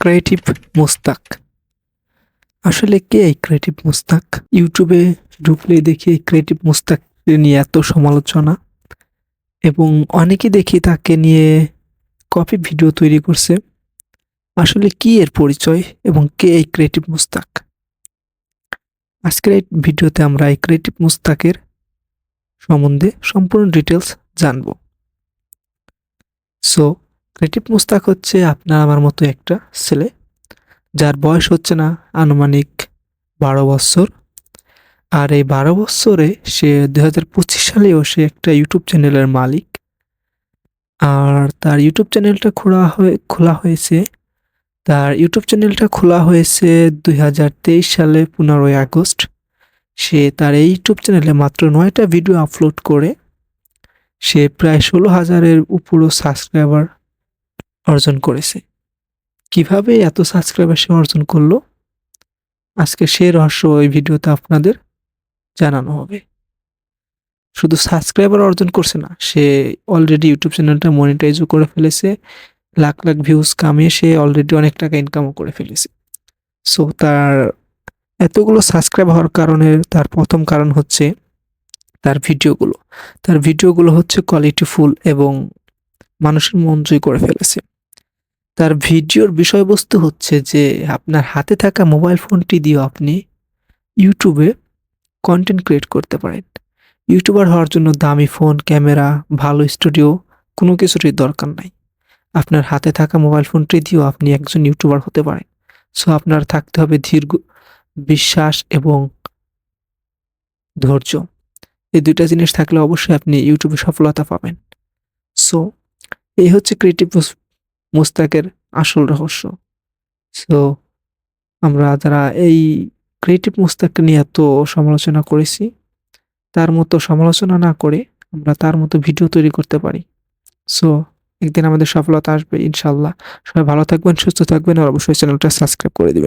Creative Mustaq. আসলে কে এই creative Mustaq? ইউটিউবে ঢুকলে দেখি এই ক্রিয়েটিভ মুস্তাক নিয়ে এত সমালোচনা এবং অনেকে দেখি তাকে নিয়ে কপি ভিডিও তৈরি করছে। আসলে কি এর পরিচয় এবং কে এই ক্রিয়েটিভ মুস্তাক? আজকের এই ভিডিওতে আমরা এই ক্রিয়েটিভ মুস্তাকের সম্বন্ধে সম্পূর্ণ ডিটেলস জানব। সো ক্রিয়েটিভ মুস্তাক হচ্ছে আপনার আমার মতো একটা ছেলে, যার বয়স হচ্ছে না আনুমানিক 12 বৎসর। আর এই 12 বৎসরে সে 2025 সালেও সে একটা ইউটিউব চ্যানেলের মালিক। আর তার ইউটিউব চ্যানেলটা খোলা হয়েছে 2023 সালে 15ই আগস্ট। সে তার এই ইউটিউব চ্যানেলে মাত্র 9টা ভিডিও আপলোড করে সে প্রায় 16,000-এর উপরও সাবস্ক্রাইবার অর্জন করেছে। কিভাবে এত সাবস্ক্রাইবার সে অর্জন করলো, আজকে সেই রহস্য এই ভিডিওতে আপনাদের জানানো হবে। শুধু সাবস্ক্রাইবার অর্জন করছে না, সে অলরেডি ইউটিউব চ্যানেলটা মনিটাইজও করে ফেলেছে। লাখ লাখ ভিউজ কামিয়ে সে অলরেডি অনেক টাকা ইনকামও করে ফেলেছে। সো তার এতগুলো সাবস্ক্রাইব হওয়ার কারণে তার প্রথম কারণ হচ্ছে তার ভিডিওগুলো হচ্ছে কোয়ালিটিফুল এবং মানুষের মন জয় করে ফেলেছে। তার ভিডিওর বিষয়বস্তু হচ্ছে যে আপনার হাতে থাকা মোবাইল ফোনটি দিয়েও আপনি ইউটিউবে কন্টেন্ট ক্রিয়েট করতে পারেন। ইউটিউবার হওয়ার জন্য দামি ফোন, ক্যামেরা, ভালো স্টুডিও কোনো কিছুরই দরকার নাই। আপনার হাতে থাকা মোবাইল ফোনটি দিয়েও আপনি একজন ইউটিউবার হতে পারেন। সো আপনার থাকতে হবে দীর্ঘ বিশ্বাস এবং ধৈর্য। এই 2টা জিনিস থাকলে অবশ্যই আপনি ইউটিউবে সফলতা পাবেন। সো এই হচ্ছে ক্রিয়েটিভ মুস্তাকের আসল রহস্য। সো আমরা যারা এই ক্রিয়েটিভ মুস্তাককে নিয়ে এত সমালোচনা করেছি, তার মতো সমালোচনা না করে আমরা তার মতো ভিডিও তৈরি করতে পারি। সো একদিন আমাদের সফলতা আসবে ইনশাআল্লাহ। সবাই ভালো থাকবেন, সুস্থ থাকবেন আর অবশ্যই চ্যানেলটা সাবস্ক্রাইব করে দিবেন।